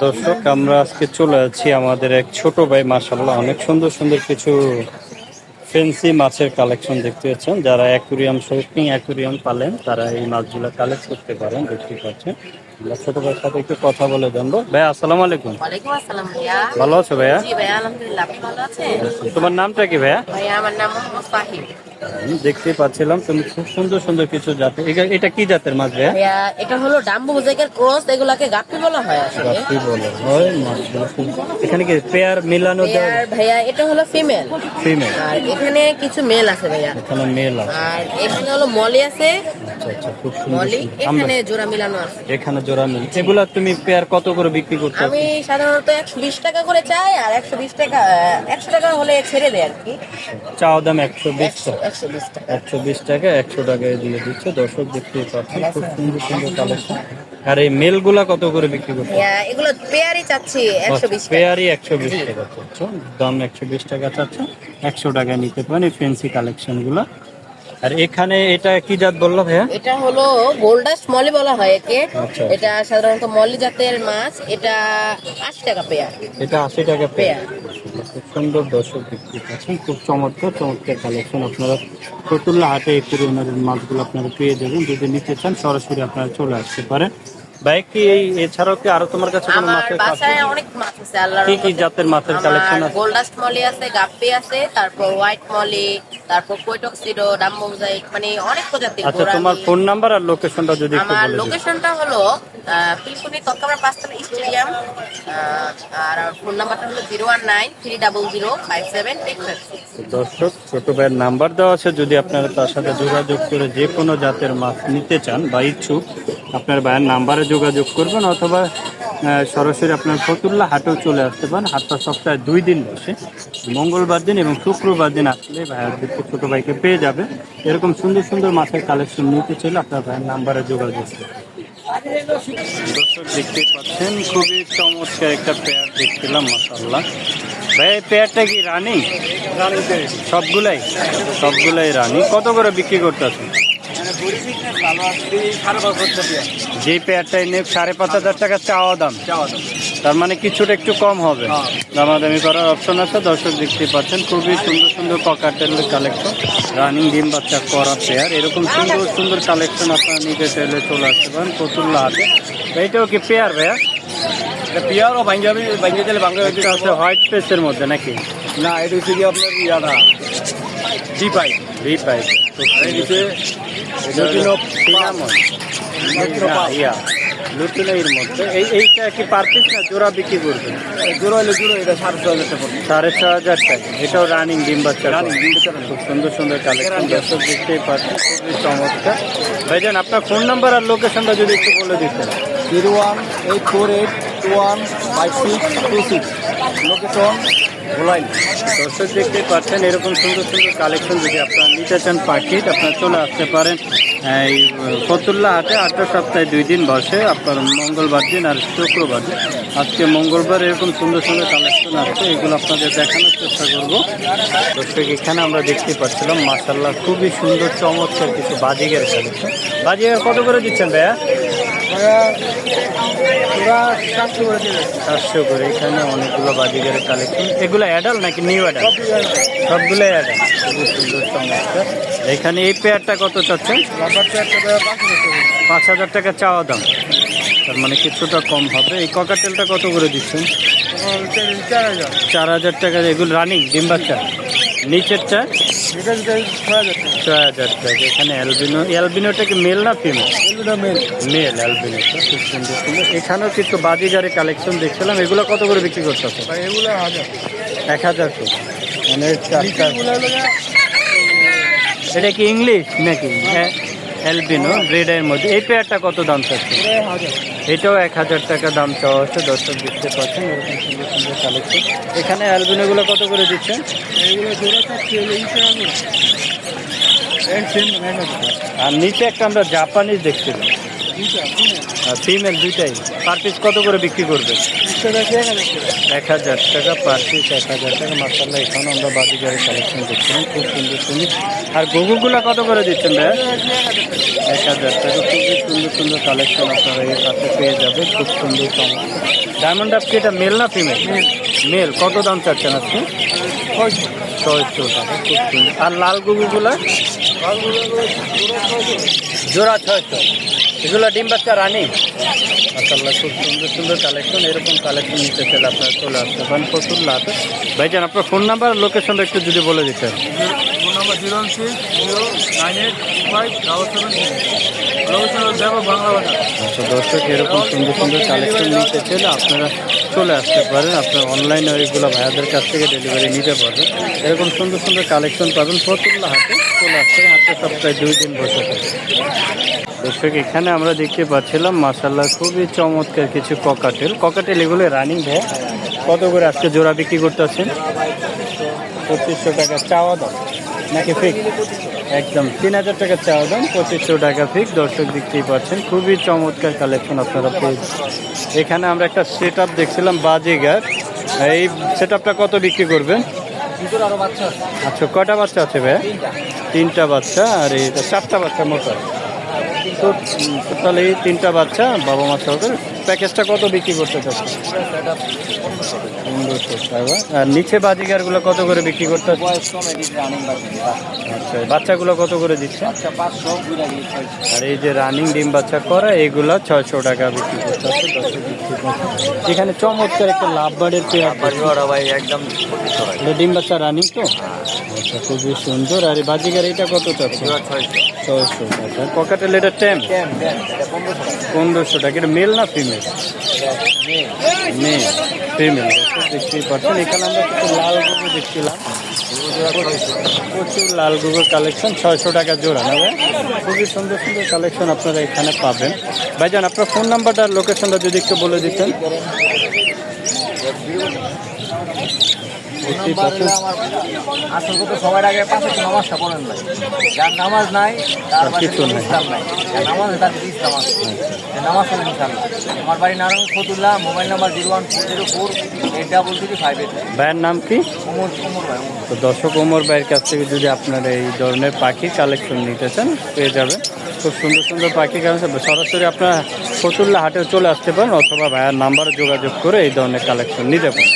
দর্শক, আমরা আজকে চলে যাচ্ছি আমাদের এক ছোট ভাই, মাশাআল্লাহ অনেক সুন্দর সুন্দর কিছু ফেন্সি মাছের কালেকশন দেখতে পাচ্ছেন। যারা অ্যাকুরিয়াম শৌখিন অ্যাকুরিয়াম পালেন তারা এই মাছগুলো কালেক্ট করতে পারেন, দেখতে পাচ্ছেন। আমরা ছোট ভাইয়ের সাথে একটু কথা বলে জানবো। ভাইয়া আসসালামু আলাইকুম। ওয়ালাইকুম আসসালাম ভাইয়া। ভালো আছো ভাইয়া? জি ভাইয়া, আলহামদুলিল্লাহ। আপনি ভালো আছেন? তোমার নামটা কি ভাইয়া? ভাইয়া আমার নাম মোহাম্মদ ফাহিম। আমি দেখতে পাচ্ছিলাম তুমি খুব সুন্দর সুন্দর কিছু জাতের, এটা কি জাতের মাছ ভাইয়া? ভাইয়া এটা হলো ডাম্বো মোজাইকের ক্রস, এগুলাকে গাপ্পি বলা হয় আসলে। কি বলে হয় মাছগুলো এখানে কি পেয়ার মিলানো দেওয়া? পেয়ার ভাইয়া এটা হলো ফিমেল, ফিমেল, আর এখানে কিছু মেল আছে ভাইয়া। এখানে মেল আছে। আর এখানে হলো মলি আছে, আচ্ছা আচ্ছা, খুব সুন্দর মলি সুন্দর। এখানে জোড়া মিলানো আছে। এখানে জোড়া মিল। এগুলা তুমি পেয়ার কত করে বিক্রি করতে? আমি সাধারণত 120 টাকা করে চাই, আর 120 টাকা 100 টাকা হলে ছেড়ে দেয় আর কি। চাওয়া দাম 120 টাকা। 120 টাকা 120 টাকা 100 টাকায় দিয়ে দিচ্ছে। দর্শক দেখতে পাচ্ছেন খুব সুন্দর সুন্দর কালেকশন। আর এই মেলগুলা কত করে বিক্রি করতে? ভাইয়া এগুলো পেয়ারই চাচ্ছি 120 টাকা। পেয়ারই 120 টাকা চাচ্ছ, দাম 120 টাকা চাচ্ছ, 100 টাকায় নিতে পারেন এই ফ্যান্সি কালেকশন গুলা। আর এখানে এটা কি জাত বললো ভাইয়া? এটা হলো গোল্ডাস্ট মলি বলা হয় একে। আচ্ছা। এটা সাধারণত মলি জাতের মাছ। এটা 80 টাকা পেয়ার। এটা 80 টাকা পেয়ার। পেয়ার। খুব সুন্দর দর্শক দেখতে পাচ্ছেন, খুব চমৎকার চমৎকার কালেকশন। আপনারা ফতুল্লা হাটে এই পরিমাণের মাছগুলো আপনারা পেয়ে যাবেন। যদি নিতে চান সরাসরি আপনারা চলে আসতে পারেন। ভাই কি এছাড়াও কি আরো তোমার কাছে কোনো আমার মাছের বাসায় অনেক মাছ আছে আল্লাহর কি কি রহমতে। জাতের মাছের কালেকশন আছে? গোল্ডাস্ট মলি আছে, গাপ্পি আছে, তারপর হোয়াইট মলি, তারপর কৈটক্সিডো, ডাম্বো মোজাইক, মানে অনেক প্রজাতির। আচ্ছা, তোমার ফোন নাম্বার আর লোকেশনটা যদি একটু আমার বলে দিন। লোকেশনটা হলো পিলকুনি তৎকামরা 5 তলা স্টেডিয়াম, আর ফোন নাম্বারটা হলো 01930057856। দর্শক, ছোট ভাইয়ের নাম্বার দেওয়া আছে, যদি আপনারা তার সাথে যোগাযোগ করে যে কোনো জাতের মাছ নিতে চান বা ইচ্ছুক, আপনার ভাইয়ের নাম্বারে যোগাযোগ করবেন, অথবা সরাসরি আপনার ফতুল্লা হাটেও চলে আসতে পারেন। হাটটা সপ্তাহে 2 দিন বসে, মঙ্গলবার দিন এবং শুক্রবার দিন আসলে ভাইয়ের ছোট ভাইকে পেয়ে যাবে। এরকম সুন্দর সুন্দর মাছের কালেকশন নিতে চাইলে আপনার ভাইয়ের নাম্বারে যোগাযোগ করবেন। দর্শক দেখতে পাচ্ছেন খুবই চমৎকার একটা পেয়ার দেখছিলাম, মাশাআল্লাহ। ভাই এই পেয়ারটা কি রানিং? সবগুলাই রানিং। কত করে বিক্রি করতেছেন? যে পেয়ারটা এনে 5,500 টাকা চাওয়া দাম। তার মানে কিছুটা একটু কম হবে, দামাদামি করার অপশন আছে। দর্শক দেখতে পাচ্ছেন খুবই সুন্দর সুন্দর ককাটেলের কালেকশন, রানিং ডিম বাচ্চা করা পেয়ার। এরকম সুন্দর সুন্দর কালেকশন আপনারা নিতে চাইলে চলে আসতে পারেন ফতুল্লা হাটে। এইটাও কি পেয়ার ভাইয়া? পিয়ার ও পাঞ্জাবি দিলে বাংলা আছে হোয়াইট পেসের মধ্যে নাকি? না, এটা হচ্ছে কি আপনার ইয়াটা জি পাই ভি পাইপ। লুটিনের মধ্যে এইটা কি পার পিস না জোড়া বিক্রি করবেন? জোড়ো হলে জোড়ো, এটা 6,500 টাকা পড়বে। 6,500 টাকা। এটাও রানিং ডিম বাচ্চা। রানিং ডিম বাচ্চা। খুব সুন্দর সুন্দর কালেকশন দর্শক দেখতেই পাচ্ছেন, খুবই চমৎকার। ভাইজান আপনার ফোন নাম্বার আর লোকেশনটা যদি একটু বলে দিতেন। 01848215626, লোকেশন ভোলাইল। দর্শক দেখতেই পাচ্ছেন এরকম সুন্দর সুন্দর কালেকশন যদি আপনারা নিতে চান পাখির, আপনারা চলে আসতে পারেন এই ফতুল্লা হাটে। 8 সপ্তাহে 2 দিন বসে, আপনার মঙ্গলবার দিন আর শুক্রবার দিন। আজকে মঙ্গলবার এরকম সুন্দর সুন্দর কালেকশন আসছে, এগুলো আপনাদের দেখানোর চেষ্টা করবো। দর্শক এখানে আমরা দেখতে পাচ্ছিলাম মাশাআল্লাহ খুবই সুন্দর চমৎকার কিছু বাজিগের কালেকশন। বাজিগের কত করে দিচ্ছেন ভাইয়া? 700 করে। এখানে অনেকগুলো বাজিগের কালেকশন। এগুলো অ্যাডাল নাকি নিউ অ্যাডাল? সবগুলোই অ্যাডাল। খুবই সুন্দর চমৎকার। এখানে এই পেয়ারটা কত চাচ্ছেন? 5,000 টাকা চাওয়া দাম, তার মানে কিছুটা কম হবে। এই ককাটেলটা কত করে দিচ্ছেন? 4,000 টাকা। এগুলো রানিং ডিম বাচ্চা। নিচেরটা 6,000 টাকা। এখানে অ্যালবিনোটা কি মেল না ফিমেল? মেল অ্যালবিনোটা। খুব সুন্দর সুন্দর। এখানেও কিছু বাজিগারের কালেকশন দেখছিলাম, এগুলো কত করে বিক্রি করতে হবে? 1,000 করে। মানে এটা কি ইংলিশ নাকি অ্যালবিনো ব্রিডের মধ্যে? এই পেয়ারটা কত দাম চাচ্ছে? এটাও 1,000 টাকা দাম চাওয়া হচ্ছে। দর্শক দেখতে পাচ্ছেন এরকম সুন্দর সুন্দর কালেকশন। এখানে অ্যালবিনোগুলো কত করে দিচ্ছেন? আর নিচে একটা আমরা জাপানিজ দেখছিলাম, ফিমেল দুইটাই পার পিস কত করে বিক্রি করবে? 1000 টাকা পার পিস, 1000 টাকা। মাশাআল্লাহ এখানে আমরা বাজিগারের কালেকশন দেখছিলাম, খুব সুন্দর সুন্দর। আর গুগুগুলা কত করে দিচ্ছেন ভাই? 1000 টাকা। খুবই সুন্দর সুন্দর কালেকশন আপনারা এর কাছে পেয়ে যাবেন, খুব সুন্দর চমৎকার। ডায়মন্ড ডাব কি এটা মেল না ফিমেল? মেল। কত দাম চাচ্ছেন আপনি? 600 টাকা। খুব সুন্দর। আর লাল গুগুগুলা জোড়া 600। এগুলো ডিম বাচ্চা রানি। মাশাআল্লাহ খুব সুন্দর সুন্দর কালেকশন। এরকম কালেকশন নিতে চাইলে আপনারা চলে আসতে পারেন ফতুল্লাতে। ভাইজান আপনার ফোন নাম্বার আর লোকেশনটা একটু যদি বলে দিতেন। ফোন নাম্বার 016098577 বাংলা বাজার। আচ্ছা দর্শক, এরকম সুন্দর সুন্দর কালেকশন নিতে চাইলে আপনারা চলে আসতে পারেন। আপনার অনলাইনে ওইগুলো ভাইয়াদের কাছ থেকে ডেলিভারি নিতে পারবেন। এরকম সুন্দর সুন্দর কালেকশন পাবেন ফতুল্লা হাটে। চলে আসতে পারেন, হাটে সপ্তাহে 2 দিন বসে থাকে। দর্শক এখানে আমরা দেখতে পাচ্ছিলাম মাশাআল্লাহ খুবই চমৎকার কিছু ককাটেল। এগুলো রানিং ভাই কত করে আজকে জোড়া বিক্রি করতেছেন? 2500 টাকা চাওয়া দাম নাকি ফিক্স? একদম 3000 টাকা চাওয়া দাম, 2500 টাকা ফিক্স। দর্শক দেখতেই পাচ্ছেন খুবই চমৎকার কালেকশন আপনারা পেয়েছেন। এখানে আমরা একটা সেট আপ দেখছিলাম বাজিগার, এই সেট আপটা কত বিক্রি করবেন? আচ্ছা কয়টা বাচ্চা আছে ভাই? 3টা বাচ্চা। আর এটা 4টা বাচ্চা মোট। তো তাহলে এই 3টা বাচ্চা বাবা মা সহকারে প্যাকেজটা কত বিক্রি করতে চাচ্ছে? 1500 টাকা। আর নিচে বাজিগারগুলো কত করে বিক্রি করতে? আচ্ছা বাচ্চাগুলো কত করে দিচ্ছে? আর এই যে রানিং ডিম বাচ্চা করা এগুলো 600 টাকা বিক্রি করতে হচ্ছে। এখানে চমৎকার একটা লাভ বার্ডের পেয়ার ভাই একদম ডিম বাচ্চা রানিং তো। আচ্ছা খুবই সুন্দর। আর এই বাজিগার এটা কত চাচ্ছে? 600 টাকা। পকেটের এটা টেম 1500 টাকা। এটা মেল না ফিমেল? মেল। ফিমেল। দেখতেই পাচ্ছেন এখানে আমরা কিছু লাল গুগু দেখছিলাম, প্রচুর লাল গুগুর কালেকশন। 600 টাকা জোড়া না ভাই? খুবই সুন্দর সুন্দর কালেকশন আপনারা এখানে পাবেন। ভাইজান আপনার ফোন নাম্বারটা আর লোকেশনটা যদি একটু বলে দিতেন। দেখতেই পাচ্ছেন আসল কথা সবার আগে পাশে নামাজটা পড়েন ভাই। যার নামাজ নাই তার কিছু নাই। ইসলাম নাই। যার নামাজ তার ইসলাম আছে। নামাজ পড়েন ইনশাআল্লাহ। আমার বাড়ি নারায়ণ ফতুল্লাহ, মোবাইল নাম্বার 01404 ভাইয়ের নাম কি? ওমর ভাই। তো দর্শক ওমর ভাইয়ের কাছ থেকে যদি আপনারা এই ধরনের পাখির কালেকশন নিতে চান পেয়ে যাবেন। খুব সুন্দর সুন্দর পাখি কালেকশন সরাসরি আপনারা ফতুল্লা হাটে চলে আসতে পারেন, অথবা ভাইয়ের নাম্বারে যোগাযোগ করে এই ধরনের কালেকশন নিতে পারেন।